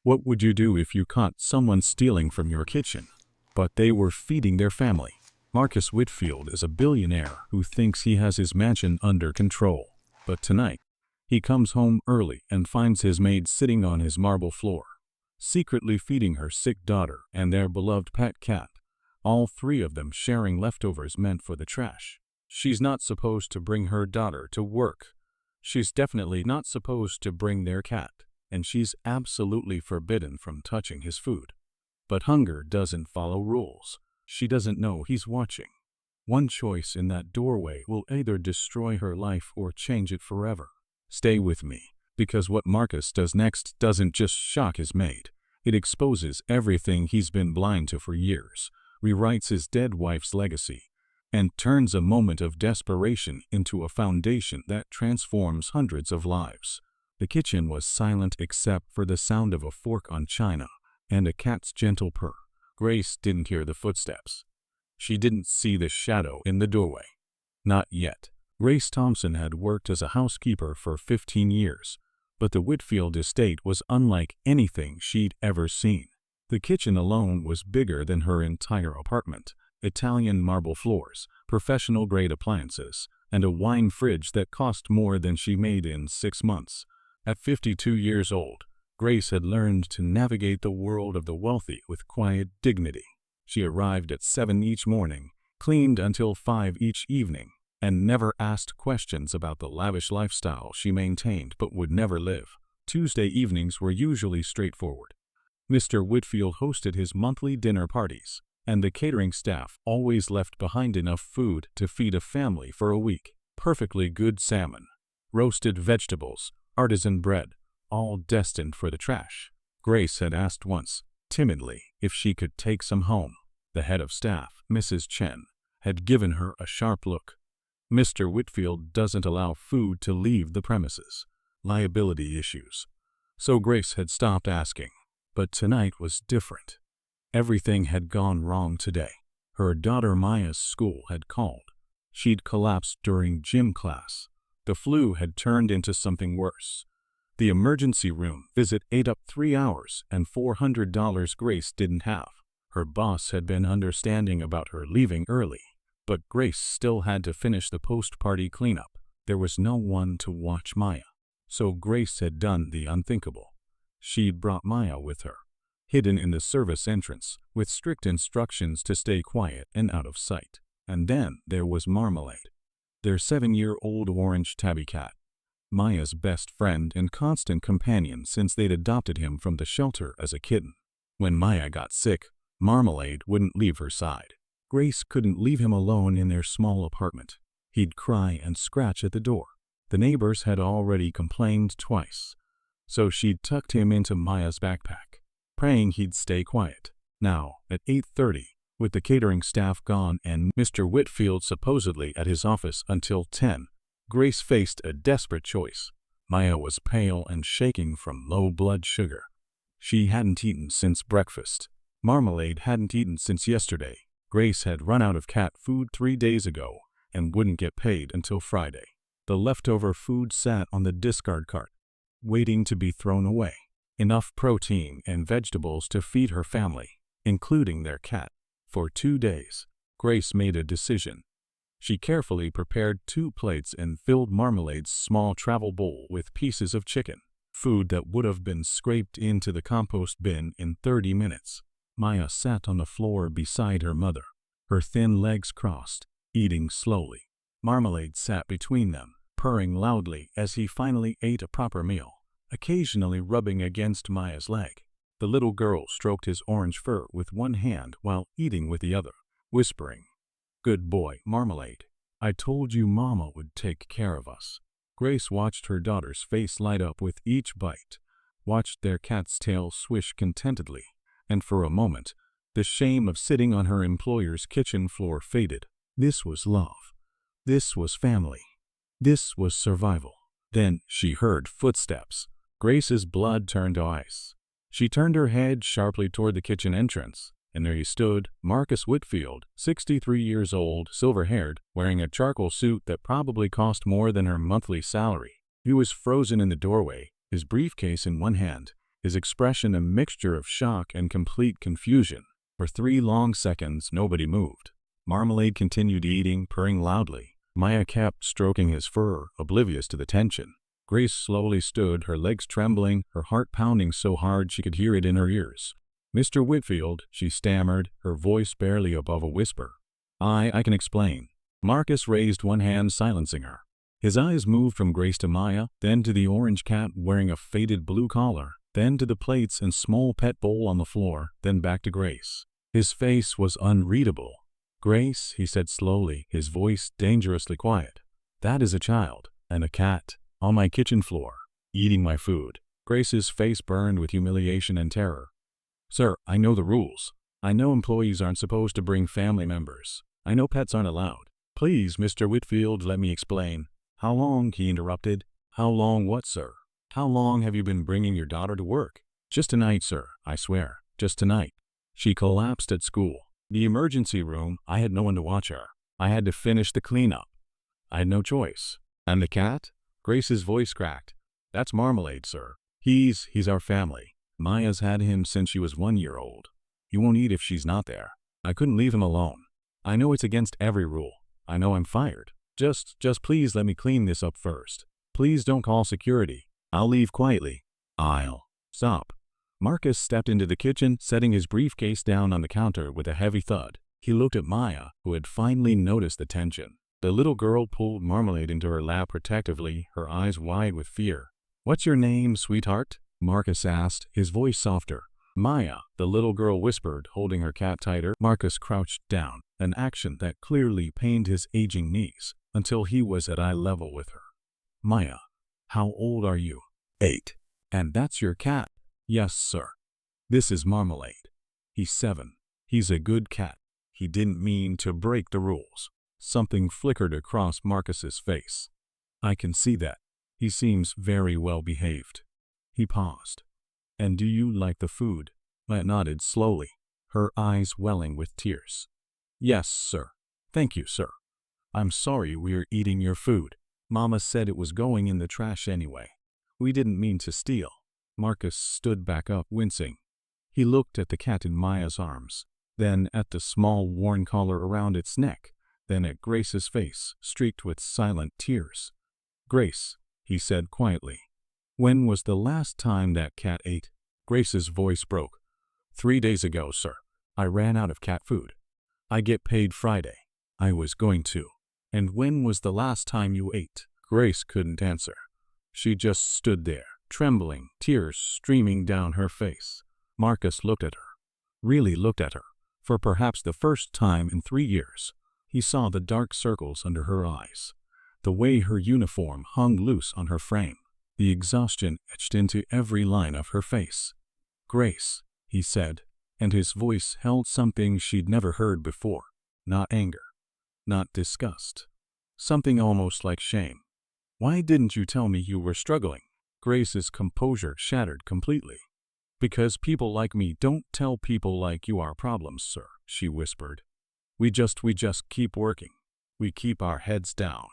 What would you do if you caught someone stealing from your kitchen, but they were feeding their family? Marcus Whitfield is a billionaire who thinks he has his mansion under control. But tonight, he comes home early and finds his maid sitting on his marble floor, secretly feeding her sick daughter and their beloved pet cat, all three of them sharing leftovers meant for the trash. She's not supposed to bring her daughter to work. She's definitely not supposed to bring their cat, and she's absolutely forbidden from touching his food. But hunger doesn't follow rules. She doesn't know he's watching. One choice in that doorway will either destroy her life or change it forever. Stay with me, because what Marcus does next doesn't just shock his maid. It exposes everything he's been blind to for years, rewrites his dead wife's legacy, and turns a moment of desperation into a foundation that transforms hundreds of lives. The kitchen was silent except for the sound of a fork on china and a cat's gentle purr. Grace didn't hear the footsteps. She didn't see the shadow in the doorway. Not yet. Grace Thompson had worked as a housekeeper for 15 years, but the Whitfield estate was unlike anything she'd ever seen. The kitchen alone was bigger than her entire apartment. Italian marble floors, professional-grade appliances, and a wine fridge that cost more than she made in 6 months. At 52 years old, Grace had learned to navigate the world of the wealthy with quiet dignity. She arrived at 7 each morning, cleaned until 5 each evening, and never asked questions about the lavish lifestyle she maintained but would never live. Tuesday evenings were usually straightforward. Mr. Whitfield hosted his monthly dinner parties, and the catering staff always left behind enough food to feed a family for a week. Perfectly good salmon, roasted vegetables, artisan bread, all destined for the trash. Grace had asked once, timidly, if she could take some home. The head of staff, Mrs. Chen, had given her a sharp look. Mr. Whitfield doesn't allow food to leave the premises. Liability issues. So Grace had stopped asking. But tonight was different. Everything had gone wrong today. Her daughter Maya's school had called. She'd collapsed during gym class. The flu had turned into something worse. The emergency room visit ate up 3 hours and $400 Grace didn't have. Her boss had been understanding about her leaving early, but Grace still had to finish the post-party cleanup. There was no one to watch Maya. So Grace had done the unthinkable. She'd brought Maya with her, hidden in the service entrance, with strict instructions to stay quiet and out of sight. And then there was Marmalade, their 7-year-old orange tabby cat, Maya's best friend and constant companion since they'd adopted him from the shelter as a kitten. When Maya got sick, Marmalade wouldn't leave her side. Grace couldn't leave him alone in their small apartment. He'd cry and scratch at the door. The neighbors had already complained twice, so she'd tucked him into Maya's backpack, praying he'd stay quiet. Now, at 8:30, with the catering staff gone and Mr. Whitfield supposedly at his office until 10, Grace faced a desperate choice. Maya was pale and shaking from low blood sugar. She hadn't eaten since breakfast. Marmalade hadn't eaten since yesterday. Grace had run out of cat food 3 days ago and wouldn't get paid until Friday. The leftover food sat on the discard cart, waiting to be thrown away. Enough protein and vegetables to feed her family, including their cat. For 2 days, Grace made a decision. She carefully prepared 2 plates and filled Marmalade's small travel bowl with pieces of chicken, food that would have been scraped into the compost bin in 30 minutes. Maya sat on the floor beside her mother, her thin legs crossed, eating slowly. Marmalade sat between them, purring loudly as he finally ate a proper meal, occasionally rubbing against Maya's leg. The little girl stroked his orange fur with one hand while eating with the other, whispering, "Good boy, Marmalade. I told you Mama would take care of us." Grace watched her daughter's face light up with each bite, watched their cat's tail swish contentedly, and for a moment, the shame of sitting on her employer's kitchen floor faded. This was love. This was family. This was survival. Then she heard footsteps. Grace's blood turned to ice. She turned her head sharply toward the kitchen entrance, and there he stood, Marcus Whitfield, 63 years old, silver-haired, wearing a charcoal suit that probably cost more than her monthly salary. He was frozen in the doorway, his briefcase in one hand, his expression a mixture of shock and complete confusion. For 3 long seconds, nobody moved. Marmalade continued eating, purring loudly. Maya kept stroking his fur, oblivious to the tension. Grace slowly stood, her legs trembling, her heart pounding so hard she could hear it in her ears. "Mr. Whitfield," she stammered, her voice barely above a whisper. I can explain." Marcus raised one hand, silencing her. His eyes moved from Grace to Maya, then to the orange cat wearing a faded blue collar, then to the plates and small pet bowl on the floor, then back to Grace. His face was unreadable. "Grace," he said slowly, his voice dangerously quiet. "That is a child, and a cat, on my kitchen floor, eating my food." Grace's face burned with humiliation and terror. "Sir, I know the rules. I know employees aren't supposed to bring family members. I know pets aren't allowed. Please, Mr. Whitfield, let me explain." "How long?" he interrupted. "How long what, sir? How long have you been bringing your daughter to work?" "Just tonight, sir, I swear, just tonight. She collapsed at school. The emergency room, I had no one to watch her. I had to finish the cleanup. I had no choice." "And the cat?" Grace's voice cracked. "That's Marmalade, sir. He's our family. Maya's had him since she was 1 year old. He won't eat if she's not there. I couldn't leave him alone. I know it's against every rule. I know I'm fired. Just please let me clean this up first. Please don't call security. I'll leave quietly." "I'll." "Stop." Marcus stepped into the kitchen, setting his briefcase down on the counter with a heavy thud. He looked at Maya, who had finally noticed the tension. The little girl pulled Marmalade into her lap protectively, her eyes wide with fear. "What's your name, sweetheart?" Marcus asked, his voice softer. "Maya," the little girl whispered, holding her cat tighter. Marcus crouched down, an action that clearly pained his aging knees, until he was at eye level with her. "Maya, how old are you?" 8. "And that's your cat?" "Yes, sir. This is Marmalade. He's 7. He's a good cat. He didn't mean to break the rules." Something flickered across Marcus's face. "I can see that. He seems very well behaved." He paused. "And do you like the food?" Maya nodded slowly, her eyes welling with tears. "Yes, sir. Thank you, sir. I'm sorry we're eating your food. Mama said it was going in the trash anyway. We didn't mean to steal." Marcus stood back up, wincing. He looked at the cat in Maya's arms, then at the small worn collar around its neck, then at Grace's face, streaked with silent tears. "Grace," he said quietly, "when was the last time that cat ate?" Grace's voice broke. 3 days ago, sir. I ran out of cat food. I get paid Friday. I was going to." "And when was the last time you ate?" Grace couldn't answer. She just stood there, trembling, tears streaming down her face. Marcus looked at her, really looked at her, for perhaps the first time in 3 years. He saw the dark circles under her eyes, the way her uniform hung loose on her frame, the exhaustion etched into every line of her face. "Grace," he said, and his voice held something she'd never heard before. Not anger, not disgust, something almost like shame. "Why didn't you tell me you were struggling?" Grace's composure shattered completely. "Because people like me don't tell people like you our problems, sir," she whispered. We just keep working. We keep our heads down.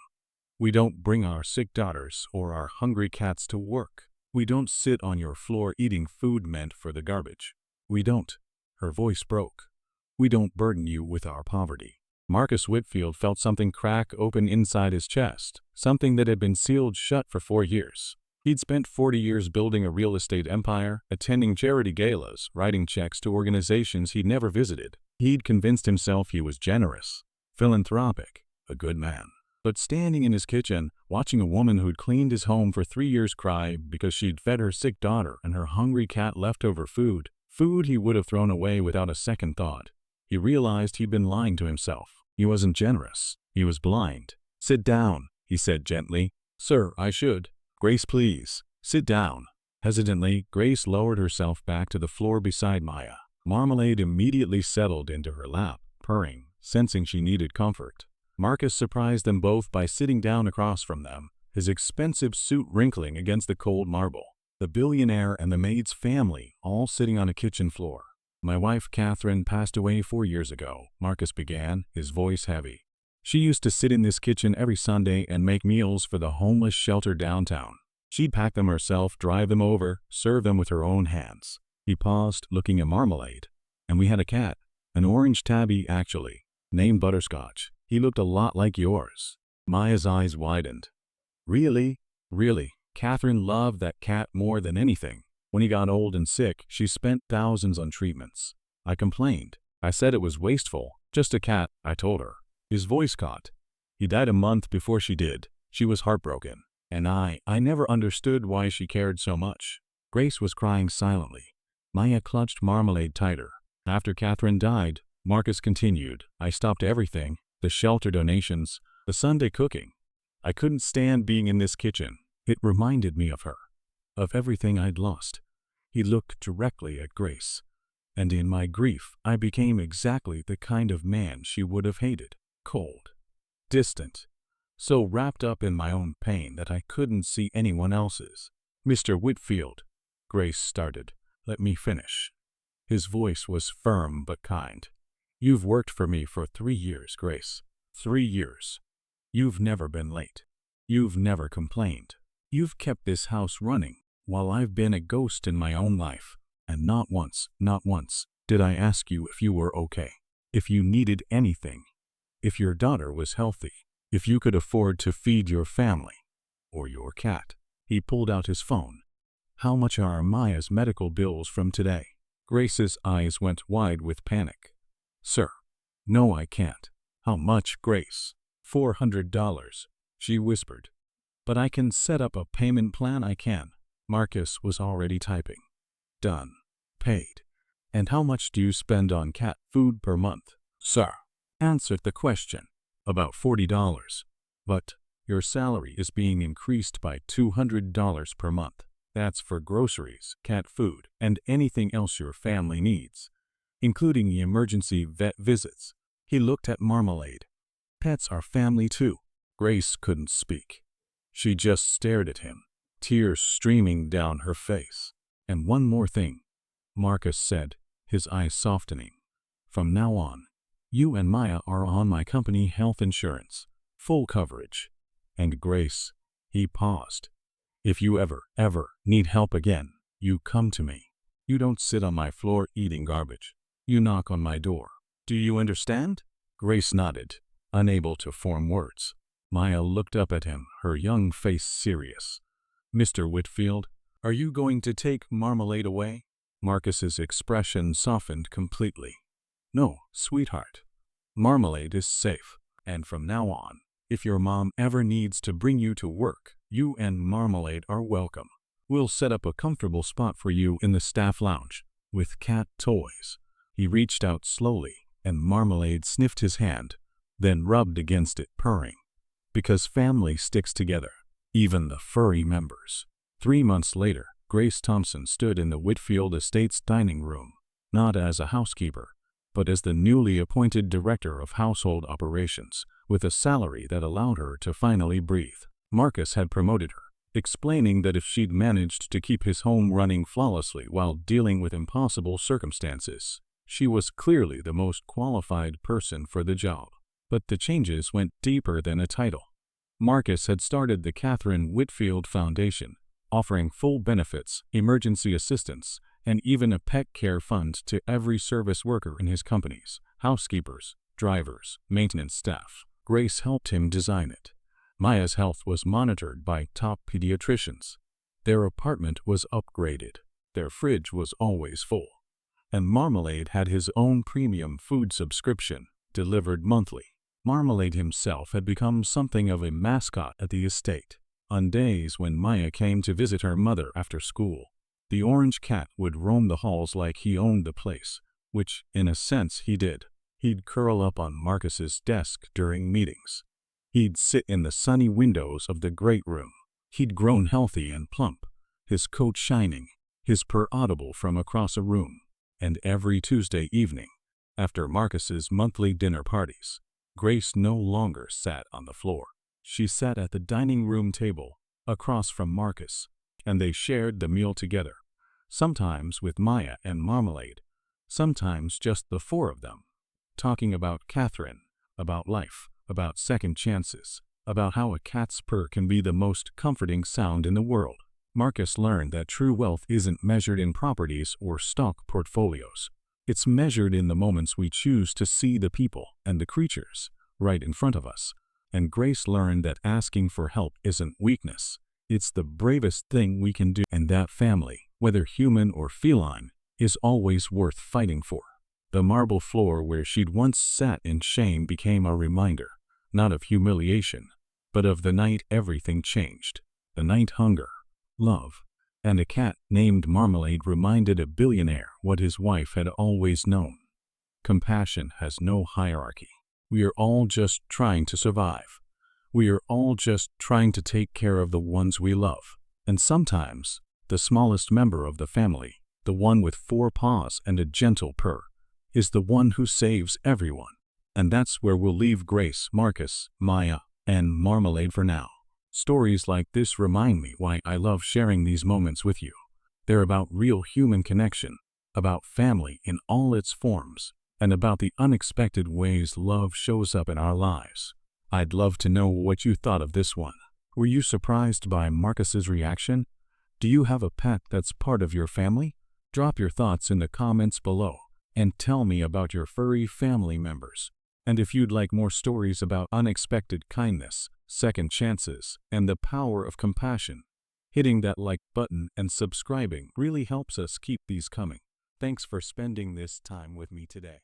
We don't bring our sick daughters or our hungry cats to work. We don't sit on your floor eating food meant for the garbage. We don't." Her voice broke. "We don't burden you with our poverty." Marcus Whitfield felt something crack open inside his chest, something that had been sealed shut for 4 years. He'd spent 40 years building a real estate empire, attending charity galas, writing checks to organizations he'd never visited. He'd convinced himself he was generous, philanthropic, a good man. But standing in his kitchen, watching a woman who'd cleaned his home for 3 years cry because she'd fed her sick daughter and her hungry cat leftover food he would have thrown away without a second thought, he realized he'd been lying to himself. He wasn't generous. He was blind. "Sit down," he said gently. "Sir, I should." "Grace, please. Sit down." Hesitantly, Grace lowered herself back to the floor beside Maya. Marmalade immediately settled into her lap, purring, sensing she needed comfort. Marcus surprised them both by sitting down across from them, his expensive suit wrinkling against the cold marble. The billionaire and the Maid's family all sitting on a kitchen floor. "My wife, Catherine, passed away 4 years ago," Marcus began, his voice heavy. "She used to sit in this kitchen every Sunday and make meals for the homeless shelter downtown. She'd pack them herself, drive them over, serve them with her own hands. He paused, looking at Marmalade. And we had a cat, an orange tabby actually, named Butterscotch. He looked a lot like yours. Maya's eyes widened. Really? Really? Catherine loved that cat more than anything. When he got old and sick, she spent thousands on treatments. I complained. I said it was wasteful. Just a cat, I told her. His voice caught. He died a month before she did. She was heartbroken. And I never understood why she cared so much. Grace was crying silently. Maya clutched Marmalade tighter. After Catherine died, Marcus continued, I stopped everything, the shelter donations, the Sunday cooking. I couldn't stand being in this kitchen. It reminded me of her, of everything I'd lost. He looked directly at Grace. And in my grief, I became exactly the kind of man she would have hated. Cold. Distant. So wrapped up in my own pain that I couldn't see anyone else's. Mr. Whitfield, Grace started. Let me finish. His voice was firm but kind. You've worked for me for 3 years, Grace. 3 years. You've never been late. You've never complained. You've kept this house running while I've been a ghost in my own life. And not once, did I ask you if you were okay, if you needed anything, if your daughter was healthy, if you could afford to feed your family or your cat. He pulled out his phone. How much are Maya's medical bills from today? Grace's eyes went wide with panic. Sir, no, I can't. How much, Grace? $400, she whispered. But I can set up a payment plan, I can. Marcus was already typing. Done. Paid. And how much do you spend on cat food per month? Sir, answered the question. About $40. But your salary is being increased by $200 per month. That's for groceries, cat food, and anything else your family needs, including the emergency vet visits. He looked at Marmalade. Pets are family too. Grace couldn't speak. She just stared at him, tears streaming down her face. And one more thing, Marcus said, his eyes softening. From now on, you and Maya are on my company health insurance, full coverage. And Grace, he paused. If you ever need help again, you come to me. You don't sit on my floor eating garbage. You knock on my door. Do you understand? Grace nodded, unable to form words. Maya looked up at him, her young face serious. Mr. Whitfield, are you going to take Marmalade away? Marcus's expression softened completely. No, sweetheart. Marmalade is safe. And from now on, if your mom ever needs to bring you to work, you and Marmalade are welcome. We'll set up a comfortable spot for you in the staff lounge, with cat toys. He reached out slowly, and Marmalade sniffed his hand, then rubbed against it, purring. Because family sticks together, even the furry members. 3 months later, Grace Thompson stood in the Whitfield Estates dining room, not as a housekeeper, but as the newly appointed director of household operations, with a salary that allowed her to finally breathe. Marcus had promoted her, explaining that if she'd managed to keep his home running flawlessly while dealing with impossible circumstances, she was clearly the most qualified person for the job. But the changes went deeper than a title. Marcus had started the Catherine Whitfield Foundation, offering full benefits, emergency assistance, and even a pet care fund to every service worker in his companies, housekeepers, drivers, maintenance staff. Grace helped him design it. Maya's health was monitored by top pediatricians. Their apartment was upgraded. Their fridge was always full. And Marmalade had his own premium food subscription, delivered monthly. Marmalade himself had become something of a mascot at the estate. On days when Maya came to visit her mother after school, the orange cat would roam the halls like he owned the place, which, in a sense, he did. He'd curl up on Marcus's desk during meetings. He'd sit in the sunny windows of the great room. He'd grown healthy and plump, his coat shining, his purr audible from across a room. And every Tuesday evening, after Marcus's monthly dinner parties, Grace no longer sat on the floor. She sat at the dining room table, across from Marcus, and they shared the meal together, sometimes with Maya and Marmalade, sometimes just the four of them, talking about Catherine, about life, about second chances, about how a cat's purr can be the most comforting sound in the world. Marcus learned that true wealth isn't measured in properties or stock portfolios. It's measured in the moments we choose to see the people and the creatures right in front of us. And Grace learned that asking for help isn't weakness. It's the bravest thing we can do, and that family, whether human or feline, is always worth fighting for. The marble floor where she'd once sat in shame became a reminder, not of humiliation, but of the night everything changed. The night hunger, love, and a cat named Marmalade reminded a billionaire what his wife had always known. Compassion has no hierarchy. We are all just trying to survive. We are all just trying to take care of the ones we love. And sometimes, the smallest member of the family, the one with 4 paws and a gentle purr, is the one who saves everyone. And that's where we'll leave Grace, Marcus, Maya, and Marmalade for now. Stories like this remind me why I love sharing these moments with you. They're about real human connection, about family in all its forms, and about the unexpected ways love shows up in our lives. I'd love to know what you thought of this one. Were you surprised by Marcus's reaction? Do you have a pet that's part of your family? Drop your thoughts in the comments below and tell me about your furry family members. And if you'd like more stories about unexpected kindness, second chances, and the power of compassion, hitting that like button and subscribing really helps us keep these coming. Thanks for spending this time with me today.